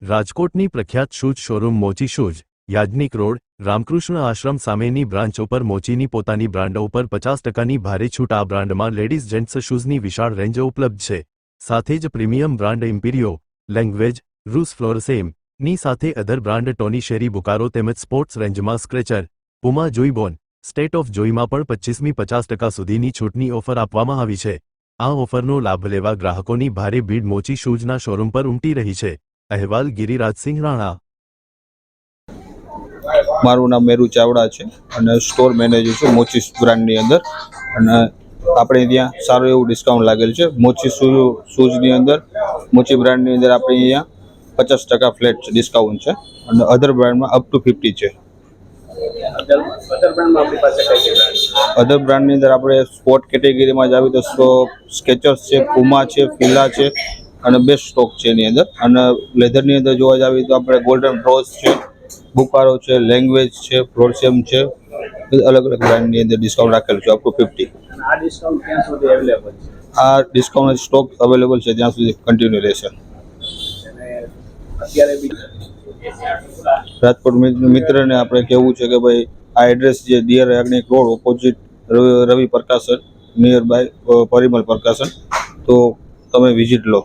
રાજકોટની પ્રખ્યાત shoes showroom Mochi shoes, Yagnik road, Ramakrishna Ashram સામેની બ્રાન્ચ ઉપર મોચીની પોતાની બ્રાન્ડ ઉપર 50%ની ભારે છૂટ। આ બ્રાન્ડમાં લેડીઝ જેન્ટ્સ શૂઝની વિશાળ રેન્જ ઉપલબ્ધ છે। સાથે જ પ્રીમિયમ બ્રાન્ડ ઇમ્પિરિયો, લેંગ્વેજ, રૂસ ફ્લોરસેમ ની સાથે અધર બ્રાન્ડ ટોની શેરી બુકારો તેમજ સ્પોર્ટ્સ રેન્જમાં સ્ક્રેચર, પુમા જોઈબોન, સ્ટેટ ઓફ જોઈમાં પણ 25મી 50% સુધીની છૂટની ઓફર આપવામાં આવી છે। આ ઓફરનો લાભ લેવા ગ્રાહકોની ભારે ભીડ મોચી શૂઝના શોરૂમ પર ઉમટી રહી છે। અહેવાલ ગિરિરાજસિંહ રાણા। મારું નામ મેરુ ચાવડા છે અને સ્ટોર મેનેજર છું મોચી બ્રાન્ડની અંદર અને આપણે ત્યાં સારું એવું ડિસ્કાઉન્ટ લાગેલ છે। મોચી શૂઝની અંદર મોચી બ્રાન્ડની અંદર આપણે અહીંયા 50% ફ્લેટ ડિસ્કાઉન્ટ છે અને અધર બ્રાન્ડમાં અપ ટુ 50 છે। અધર બ્રાન્ડની અંદર આપણે સ્પોર્ટ કેટેગરીમાં જ આવી તો સ્કેચર્સ છે, પુમા છે, ફિલા છે અને બેસ્ટ સ્ટોક છે એની અંદર। અને લેધરની અંદર જોવા જાવી તો આપણે ગોલ્ડન રોઝ છે, બુકારો છે, લેંગ્વેજ છે, ફ્લોરસેમ છે, અલગ અલગ બ્રાન્ડની અંદર ડિસ્કાઉન્ટ રાખેલું છે અપ ટુ 50। આ ડિસ્કાઉન્ટ ક્યાં સુધી અવેલેબલ છે? આ ડિસ્કાઉન્ટ સ્ટોક અવેલેબલ છે ત્યાં સુધી કન્ટિન્યુ રહેશે। અત્યારે રાજકોટ મિત્રને આપણે કહેવું છે કે ભાઈ આ એડ્રેસ જે ડિયર યાજ્ઞિક રોડ ઓપોઝિટ રવિ પ્રકાશન નિયર બાય પરિમલ પ્રકાશન, તો તમે વિઝિટ લો।